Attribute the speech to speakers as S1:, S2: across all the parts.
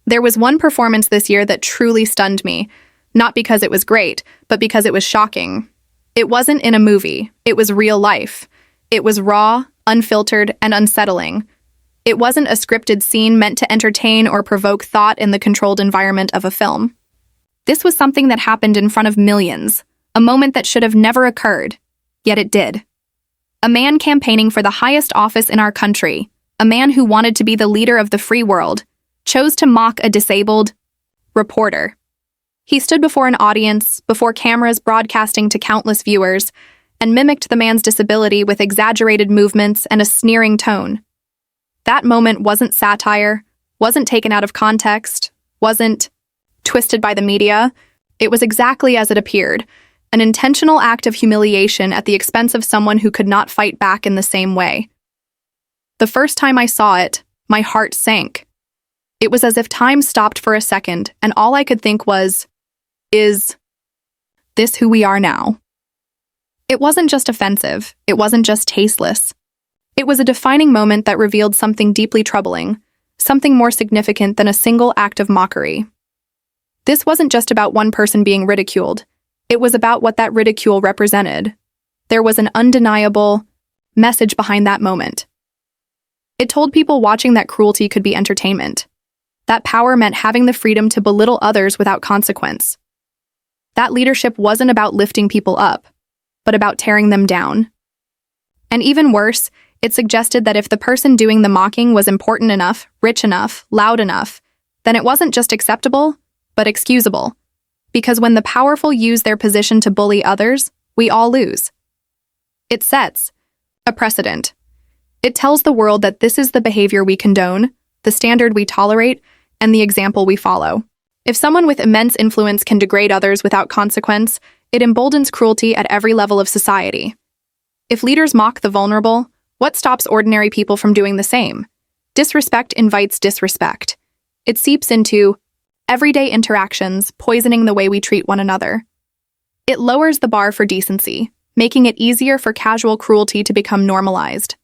S1: There was one performance this year that truly stunned me, not because it was great, but because it was shocking. It wasn't in a movie. It was real life. It was raw, unfiltered, and unsettling. It wasn't a scripted scene meant to entertain or provoke thought in the controlled environment of a film. This was something that happened in front of millions, a moment that should have never occurred, yet it did. A man campaigning for the highest office in our country, a man who wanted to be the leader of the free world, chose to mock a disabled reporter. He stood before an audience, before cameras broadcasting to countless viewers, and mimicked the man's disability with exaggerated movements and a sneering tone. That moment wasn't satire, wasn't taken out of context, wasn't twisted by the media. It was exactly as it appeared, an intentional act of humiliation at the expense of someone who could not fight back in the same way. The first time I saw it, my heart sank. It was as if time stopped for a second, and all I could think was, is this who we are now? It wasn't just offensive. It wasn't just tasteless. It was a defining moment that revealed something deeply troubling, something more significant than a single act of mockery. This wasn't just about one person being ridiculed. It was about what that ridicule represented. There was an undeniable message behind that moment. It told people watching that cruelty could be entertainment. That power meant having the freedom to belittle others without consequence. That leadership wasn't about lifting people up, but about tearing them down. And even worse, it suggested that if the person doing the mocking was important enough, rich enough, loud enough, then it wasn't just acceptable, but excusable. Because when the powerful use their position to bully others, we all lose. It sets a precedent. It tells the world that this is the behavior we condone, the standard we tolerate, and the example we follow. If someone with immense influence can degrade others without consequence, it emboldens cruelty at every level of society. If leaders mock the vulnerable, what stops ordinary people from doing the same? Disrespect invites disrespect. It seeps into everyday interactions, poisoning the way we treat one another. It lowers the bar for decency, making it easier for casual cruelty to become normalized.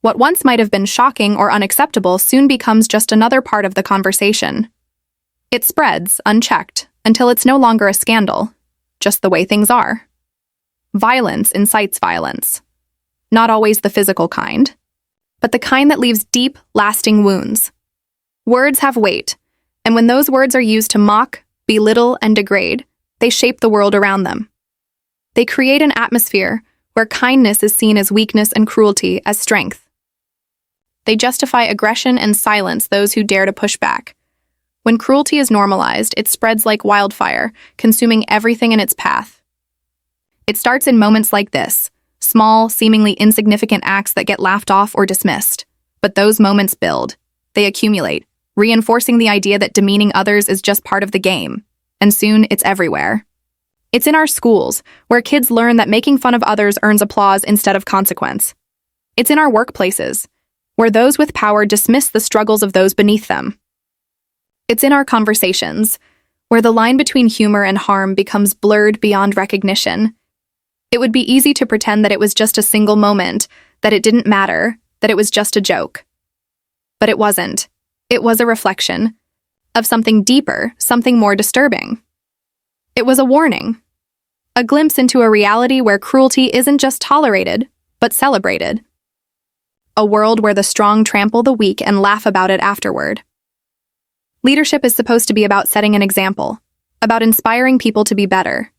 S1: What once might have been shocking or unacceptable soon becomes just another part of the conversation. It spreads, unchecked, until it's no longer a scandal, just the way things are. Violence incites violence. Not always the physical kind, but the kind that leaves deep, lasting wounds. Words have weight, and when those words are used to mock, belittle, and degrade, they shape the world around them. They create an atmosphere where kindness is seen as weakness and cruelty as strength. They justify aggression and silence those who dare to push back. When cruelty is normalized, it spreads like wildfire, consuming everything in its path. It starts in moments like this, small, seemingly insignificant acts that get laughed off or dismissed. But those moments build. They accumulate, reinforcing the idea that demeaning others is just part of the game. And soon, it's everywhere. It's in our schools, where kids learn that making fun of others earns applause instead of consequence. It's in our workplaces, where those with power dismiss the struggles of those beneath them. It's in our conversations, where the line between humor and harm becomes blurred beyond recognition. It would be easy to pretend that it was just a single moment, that it didn't matter, that it was just a joke. But it wasn't. It was a reflection of something deeper, something more disturbing. It was a warning, a glimpse into a reality where cruelty isn't just tolerated, but celebrated. A world where the strong trample the weak and laugh about it afterward. Leadership is supposed to be about setting an example, about inspiring people to be better.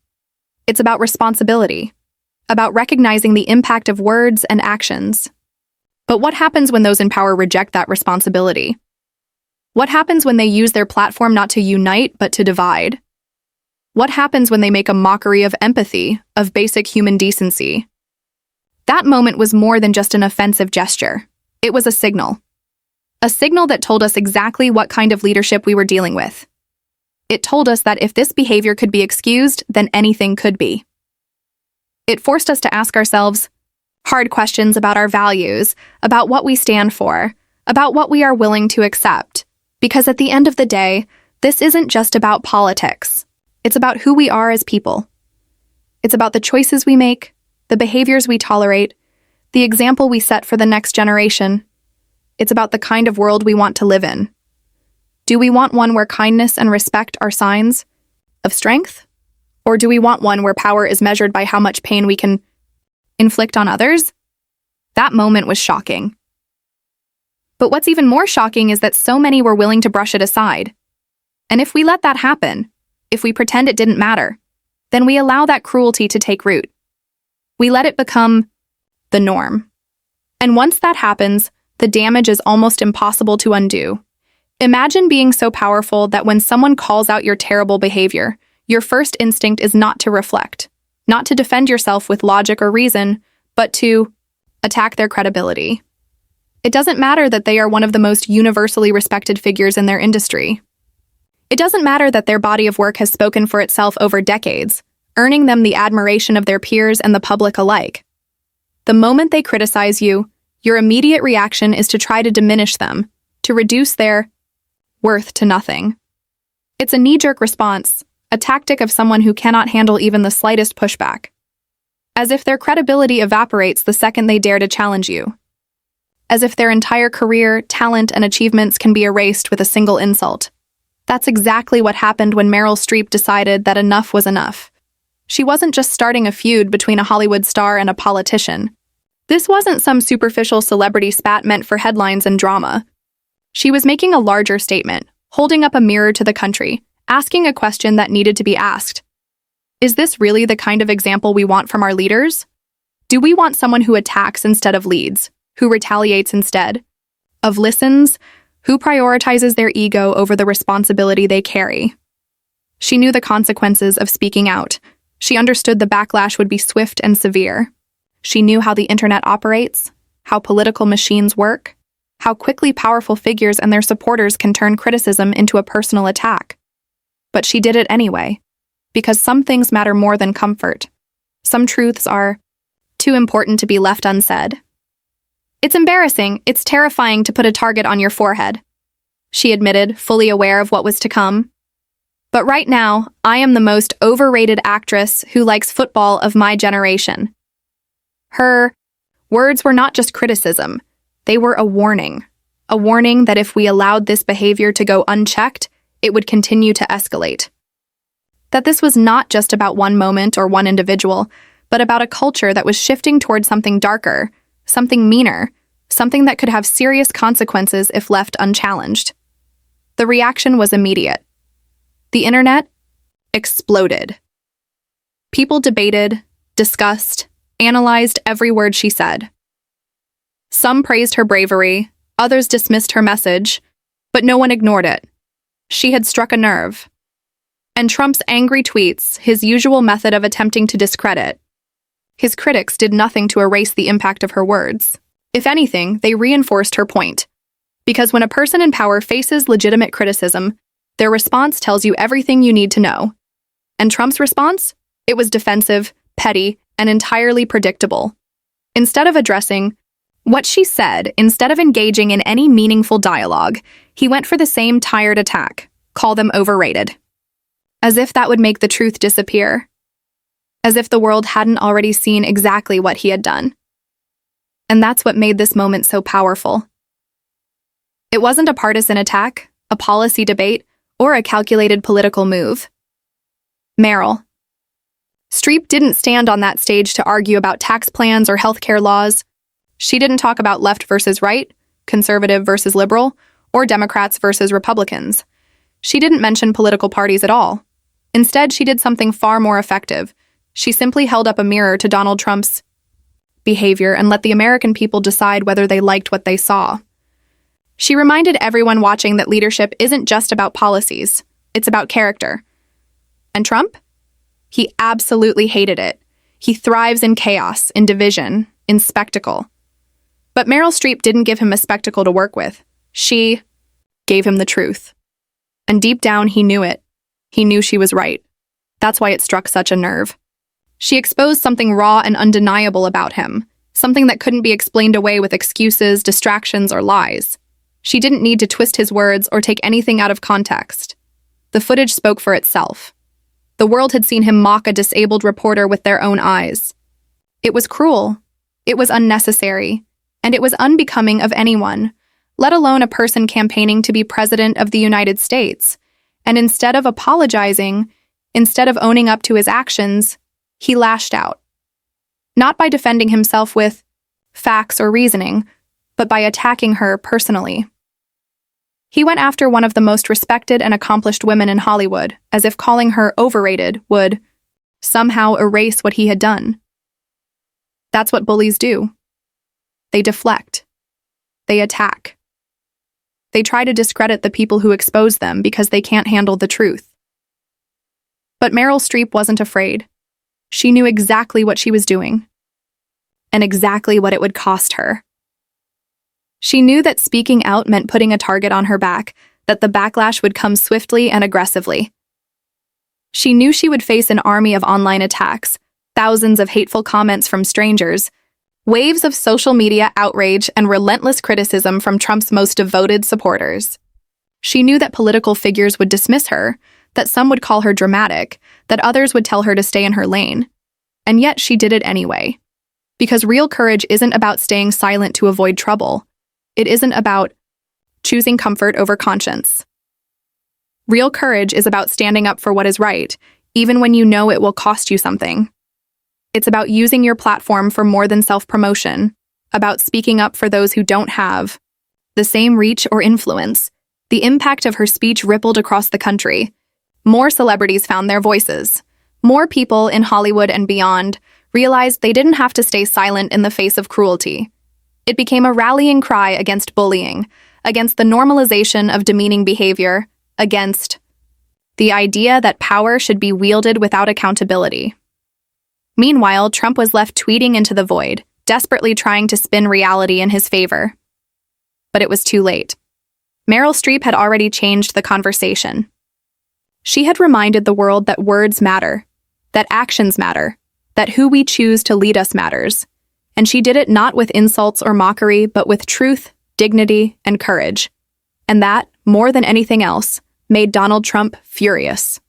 S1: It's about responsibility, about recognizing the impact of words and actions. But what happens when those in power reject that responsibility? What happens when they use their platform not to unite, but to divide? What happens when they make a mockery of empathy, of basic human decency? That moment was more than just an offensive gesture. It was a signal. A signal that told us exactly what kind of leadership we were dealing with. It told us that if this behavior could be excused, then anything could be. It forced us to ask ourselves hard questions about our values, about what we stand for, about what we are willing to accept. Because at the end of the day, this isn't just about politics. It's about who we are as people. It's about the choices we make, the behaviors we tolerate, the example we set for the next generation. It's about the kind of world we want to live in. Do we want one where kindness and respect are signs of strength? Or do we want one where power is measured by how much pain we can inflict on others? That moment was shocking. But what's even more shocking is that so many were willing to brush it aside. And if we let that happen, if we pretend it didn't matter, then we allow that cruelty to take root. We let it become the norm. And once that happens, the damage is almost impossible to undo. Imagine being so powerful that when someone calls out your terrible behavior, your first instinct is not to reflect, not to defend yourself with logic or reason, but to attack their credibility. It doesn't matter that they are one of the most universally respected figures in their industry. It doesn't matter that their body of work has spoken for itself over decades, earning them the admiration of their peers and the public alike. The moment they criticize you, your immediate reaction is to try to diminish them, to reduce their worth to nothing. It's a knee-jerk response, a tactic of someone who cannot handle even the slightest pushback. As if their credibility evaporates the second they dare to challenge you. As if their entire career, talent, and achievements can be erased with a single insult. That's exactly what happened when Meryl Streep decided that enough was enough. She wasn't just starting a feud between a Hollywood star and a politician. This wasn't some superficial celebrity spat meant for headlines and drama. She was making a larger statement, holding up a mirror to the country, asking a question that needed to be asked. Is this really the kind of example we want from our leaders? Do we want someone who attacks instead of leads, who retaliates instead of listens, who prioritizes their ego over the responsibility they carry? She knew the consequences of speaking out. She understood the backlash would be swift and severe. She knew how the internet operates, how political machines work, how quickly powerful figures and their supporters can turn criticism into a personal attack. But she did it anyway, because some things matter more than comfort. Some truths are too important to be left unsaid. It's embarrassing, it's terrifying to put a target on your forehead, she admitted, fully aware of what was to come. But right now, I am the most overrated actress who likes football of my generation. Her words were not just criticism, they were a warning that if we allowed this behavior to go unchecked, it would continue to escalate. That this was not just about one moment or one individual, but about a culture that was shifting towards something darker, something meaner, something that could have serious consequences if left unchallenged. The reaction was immediate. The internet exploded. People debated, discussed, analyzed every word she said. Some praised her bravery, others dismissed her message, but no one ignored it. She had struck a nerve. And Trump's angry tweets, his usual method of attempting to discredit, his critics did nothing to erase the impact of her words. If anything, they reinforced her point. Because when a person in power faces legitimate criticism, their response tells you everything you need to know. And Trump's response? It was defensive, petty, and entirely predictable. Instead of addressing what she said, instead of engaging in any meaningful dialogue, he went for the same tired attack, call them overrated. As if that would make the truth disappear. As if the world hadn't already seen exactly what he had done. And that's what made this moment so powerful. It wasn't a partisan attack, a policy debate, or a calculated political move. Meryl Streep didn't stand on that stage to argue about tax plans or healthcare laws. She didn't talk about left versus right, conservative versus liberal, or Democrats versus Republicans. She didn't mention political parties at all. Instead, she did something far more effective. She simply held up a mirror to Donald Trump's behavior and let the American people decide whether they liked what they saw. She reminded everyone watching that leadership isn't just about policies, it's about character. And Trump? He absolutely hated it. He thrives in chaos, in division, in spectacle. But Meryl Streep didn't give him a spectacle to work with. She gave him the truth. And deep down, he knew it. He knew she was right. That's why it struck such a nerve. She exposed something raw and undeniable about him, something that couldn't be explained away with excuses, distractions, or lies. She didn't need to twist his words or take anything out of context. The footage spoke for itself. The world had seen him mock a disabled reporter with their own eyes. It was cruel. It was unnecessary. And it was unbecoming of anyone, let alone a person campaigning to be president of the United States. And instead of apologizing, instead of owning up to his actions, he lashed out. Not by defending himself with facts or reasoning, but by attacking her personally. He went after one of the most respected and accomplished women in Hollywood, as if calling her overrated would somehow erase what he had done. That's what bullies do. They deflect. They attack. They try to discredit the people who expose them because they can't handle the truth. But Meryl Streep wasn't afraid. She knew exactly what she was doing, and exactly what it would cost her. She knew that speaking out meant putting a target on her back, that the backlash would come swiftly and aggressively. She knew she would face an army of online attacks, thousands of hateful comments from strangers, waves of social media outrage, and relentless criticism from Trump's most devoted supporters. She knew that political figures would dismiss her, that some would call her dramatic, that others would tell her to stay in her lane. And yet she did it anyway. Because real courage isn't about staying silent to avoid trouble. It isn't about choosing comfort over conscience. Real courage is about standing up for what is right, even when you know it will cost you something. It's about using your platform for more than self-promotion, about speaking up for those who don't have the same reach or influence. The impact of her speech rippled across the country. More celebrities found their voices. More people in Hollywood and beyond realized they didn't have to stay silent in the face of cruelty. It became a rallying cry against bullying, against the normalization of demeaning behavior, against the idea that power should be wielded without accountability. Meanwhile, Trump was left tweeting into the void, desperately trying to spin reality in his favor. But it was too late. Meryl Streep had already changed the conversation. She had reminded the world that words matter, that actions matter, that who we choose to lead us matters. And she did it not with insults or mockery, but with truth, dignity, and courage. And that, more than anything else, made Donald Trump furious.